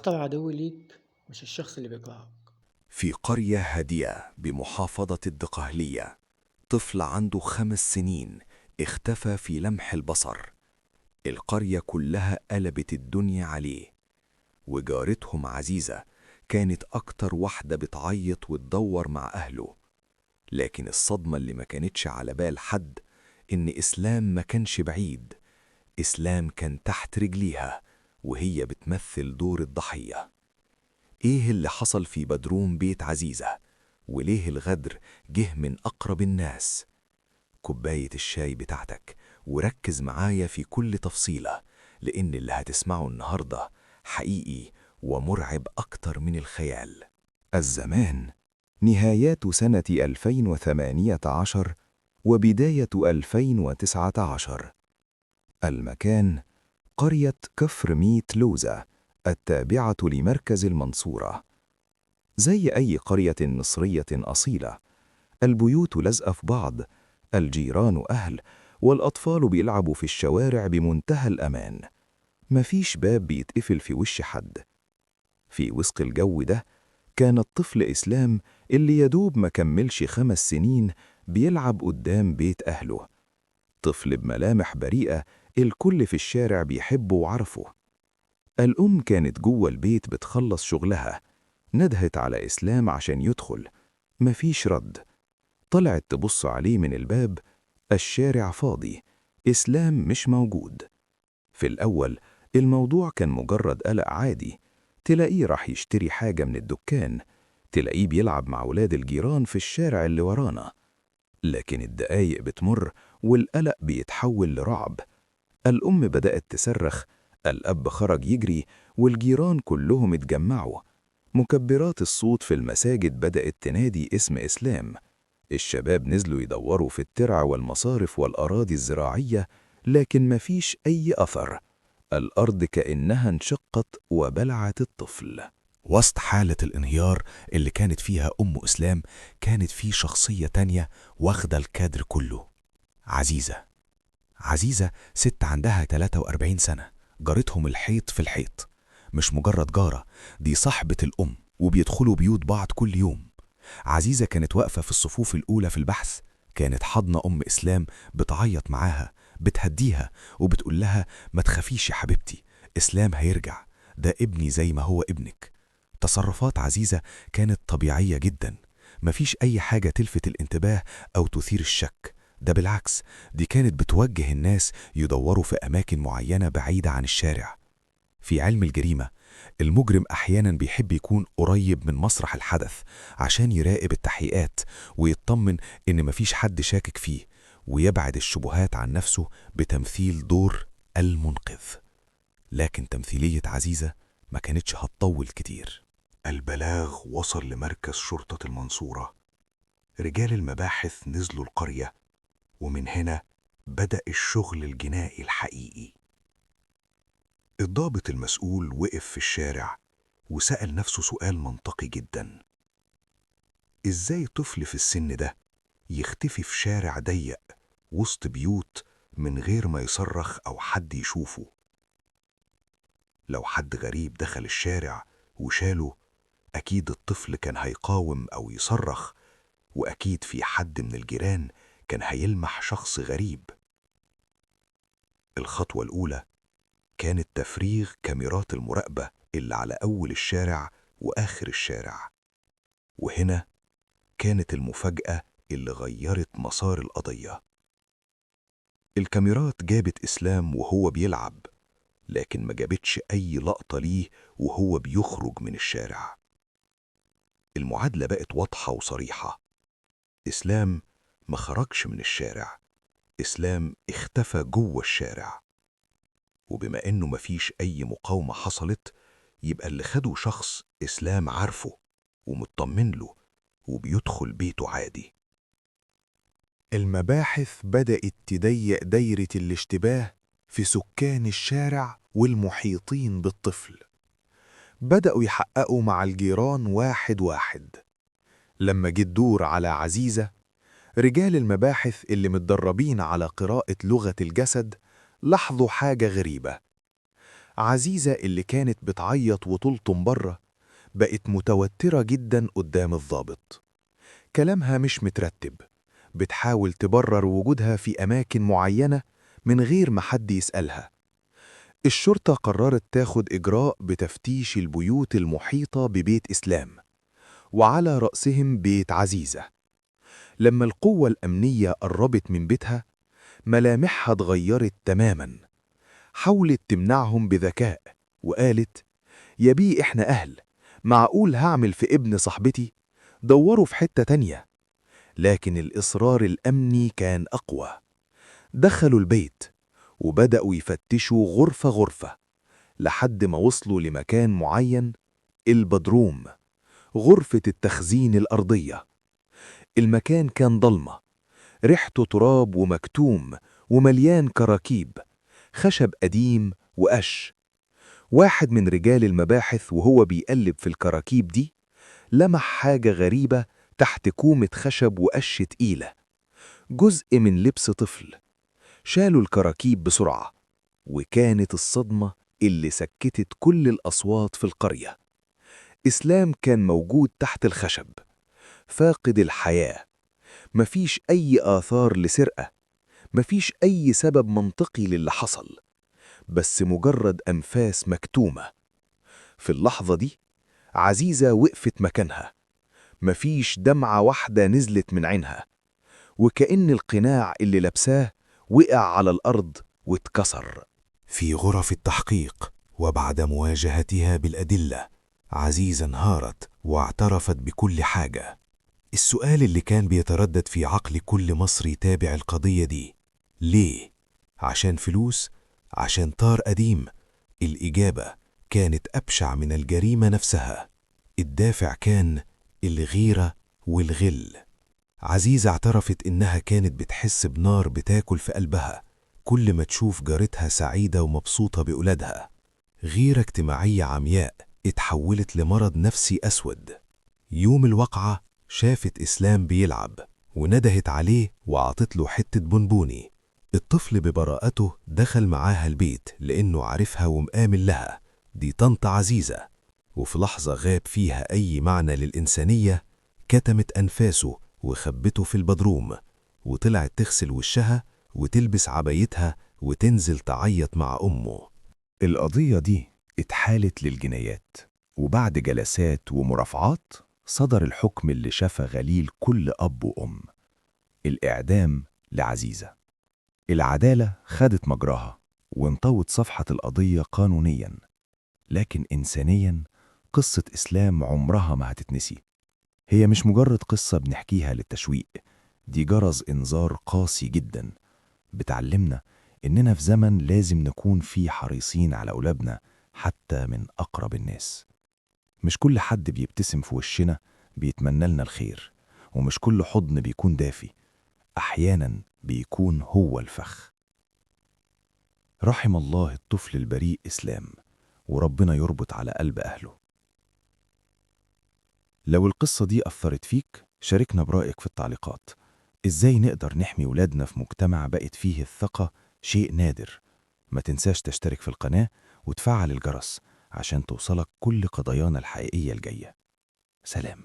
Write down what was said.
أخطر عدو ليك مش الشخص اللي بيكرهك. في قرية هادية بمحافظة الدقهلية، طفل عنده 5 سنين اختفى في لمح البصر. القرية كلها قلبت الدنيا عليه، وجارتهم عزيزة كانت أكتر واحدة بتعيط وتدور مع أهله. لكن الصدمة اللي ما كانتش على بال حد إن إسلام ما كانش بعيد. إسلام كان تحت رجليها وهي بتمثل دور الضحية. إيه اللي حصل في بدروم بيت عزيزة؟ وليه الغدر جه من أقرب الناس؟ كوباية الشاي بتاعتك وركز معايا في كل تفصيلة، لأن اللي هتسمعه النهاردة حقيقي ومرعب أكتر من الخيال. الزمان نهايات سنة 2018 وبداية 2019. المكان قرية كفر ميت لوزة التابعة لمركز المنصورة. زي أي قرية مصرية أصيلة، البيوت لازقة في بعض، الجيران أهل، والأطفال بيلعبوا في الشوارع بمنتهى الأمان. مفيش باب بيتقفل في وش حد. في وسط الجو ده كان الطفل إسلام اللي يدوب ما كملش 5 سنين بيلعب قدام بيت أهله. طفل بملامح بريئة الكل في الشارع بيحبه وعرفه. الأم كانت جوه البيت بتخلص شغلها، ندهت على إسلام عشان يدخل، مفيش رد. طلعت تبص عليه من الباب، الشارع فاضي، إسلام مش موجود. في الأول الموضوع كان مجرد قلق عادي، تلاقيه راح يشتري حاجة من الدكان، تلاقيه بيلعب مع ولاد الجيران في الشارع اللي ورانا. لكن الدقايق بتمر والقلق بيتحول لرعب. الأم بدأت تصرخ، الأب خرج يجري، والجيران كلهم اتجمعوا. مكبرات الصوت في المساجد بدأت تنادي اسم إسلام. الشباب نزلوا يدوروا في الترع والمصارف والأراضي الزراعية، لكن مفيش أي أثر. الأرض كأنها انشقت وبلعت الطفل. وسط حالة الانهيار اللي كانت فيها أم إسلام، كانت في شخصية تانية واخدة الكادر كله. عزيزة. عزيزة ست عندها 43 سنة، جارتهم الحيط في الحيط. مش مجرد جارة، دي صاحبة الأم وبيدخلوا بيوت بعض كل يوم. عزيزة كانت واقفة في الصفوف الأولى في البحث، كانت حاضنة أم إسلام بتعيط معاها، بتهديها وبتقول لها ما تخافيش يا حبيبتي، إسلام هيرجع، ده ابني زي ما هو ابنك. تصرفات عزيزة كانت طبيعية جدا، مفيش أي حاجة تلفت الانتباه أو تثير الشك. ده بالعكس، دي كانت بتوجه الناس يدوروا في أماكن معينة بعيدة عن الشارع. في علم الجريمة، المجرم أحيانا بيحب يكون قريب من مسرح الحدث عشان يراقب التحقيقات ويطمن إن مفيش حد شاكك فيه، ويبعد الشبهات عن نفسه بتمثيل دور المنقذ. لكن تمثيلية عزيزة ما كانتش هتطول كتير. البلاغ وصل لمركز شرطة المنصورة. رجال المباحث نزلوا القرية، ومن هنا بدأ الشغل الجنائي الحقيقي. الضابط المسؤول وقف في الشارع وسأل نفسه سؤال منطقي جدا: إزاي طفل في السن ده يختفي في شارع ضيق وسط بيوت من غير ما يصرخ أو حد يشوفه؟ لو حد غريب دخل الشارع وشاله، أكيد الطفل كان هيقاوم أو يصرخ، وأكيد في حد من الجيران كان هيلمح شخص غريب. الخطوة الأولى كانت تفريغ كاميرات المراقبة اللي على أول الشارع وآخر الشارع. وهنا كانت المفاجأة اللي غيرت مسار القضية. الكاميرات جابت إسلام وهو بيلعب، لكن ما جابتش أي لقطة ليه وهو بيخرج من الشارع. المعادلة بقت واضحة وصريحة: إسلام ما خرجش من الشارع، إسلام اختفى جوه الشارع. وبما إنه مفيش أي مقاومة حصلت، يبقى اللي خده شخص إسلام عارفه ومطمن له وبيدخل بيته عادي. المباحث بدأت تضيق دايرة الاشتباه في سكان الشارع والمحيطين بالطفل. بدأوا يحققوا مع الجيران واحد واحد. لما جه الدور على عزيزة، رجال المباحث اللي متدربين على قراءة لغة الجسد لاحظوا حاجة غريبة. عزيزة اللي كانت بتعيط وتلطم بره بقت متوترة جدا قدام الضابط. كلامها مش مترتب، بتحاول تبرر وجودها في أماكن معينة من غير ما حد يسألها. الشرطة قررت تاخد إجراء بتفتيش البيوت المحيطة ببيت إسلام، وعلى رأسهم بيت عزيزة. لما القوة الأمنية قربت من بيتها، ملامحها اتغيرت تماماً. حاولت تمنعهم بذكاء وقالت: يا بيه إحنا أهل، معقول هعمل في ابن صاحبتي؟ دوروا في حتة تانية. لكن الإصرار الأمني كان أقوى. دخلوا البيت وبدأوا يفتشوا غرفة غرفة لحد ما وصلوا لمكان معين، البدروم، غرفة التخزين الأرضية. المكان كان ضلمة، ريحته تراب ومكتوم ومليان كراكيب، خشب قديم وقش. واحد من رجال المباحث وهو بيقلب في الكراكيب دي لمح حاجة غريبة تحت كومة خشب وقش تقيلة، جزء من لبس طفل. شالوا الكراكيب بسرعة، وكانت الصدمة اللي سكتت كل الأصوات في القرية. إسلام كان موجود تحت الخشب، فاقد الحياة. مفيش أي آثار لسرقة، مفيش أي سبب منطقي للي حصل، بس مجرد أنفاس مكتومة. في اللحظة دي عزيزة وقفت مكانها، مفيش دمعة واحدة نزلت من عينها، وكأن القناع اللي لابساه وقع على الأرض واتكسر. في غرف التحقيق وبعد مواجهتها بالأدلة، عزيزة انهارت واعترفت بكل حاجة. السؤال اللي كان بيتردد في عقل كل مصري تابع القضية دي: ليه؟ عشان فلوس؟ عشان طار قديم؟ الإجابة كانت أبشع من الجريمة نفسها. الدافع كان الغيرة والغل. عزيزة اعترفت إنها كانت بتحس بنار بتاكل في قلبها كل ما تشوف جارتها سعيدة ومبسوطة بأولادها. غيرة اجتماعية عمياء اتحولت لمرض نفسي أسود. يوم الوقعة شافت إسلام بيلعب وندهت عليه وعطت له حتة بونبوني. الطفل ببراءته دخل معاها البيت لأنه عارفها ومآمن لها، دي طنط عزيزة. وفي لحظة غاب فيها أي معنى للإنسانية، كتمت أنفاسه وخبته في البدروم، وطلعت تغسل وشها وتلبس عبايتها وتنزل تعيط مع أمه. القضية دي اتحالت للجنايات، وبعد جلسات ومرافعات صدر الحكم اللي شفى غليل كل أب وأم: الإعدام لعزيزة. العدالة خدت مجراها وانطوت صفحة القضية قانونياً، لكن إنسانياً قصة إسلام عمرها ما هتتنسي. هي مش مجرد قصة بنحكيها للتشويق، دي جرس إنذار قاسي جداً بتعلمنا إننا في زمن لازم نكون فيه حريصين على أولادنا حتى من أقرب الناس. مش كل حد بيبتسم في وشنا بيتمنى لنا الخير، ومش كل حضن بيكون دافي، أحياناً بيكون هو الفخ. رحم الله الطفل البريء إسلام، وربنا يربط على قلب أهله. لو القصة دي أثرت فيك، شاركنا برأيك في التعليقات. إزاي نقدر نحمي ولادنا في مجتمع بقت فيه الثقة شيء نادر؟ ما تنساش تشترك في القناة وتفعل الجرس عشان توصلك كل قضايانا الحقيقية الجاية. سلام.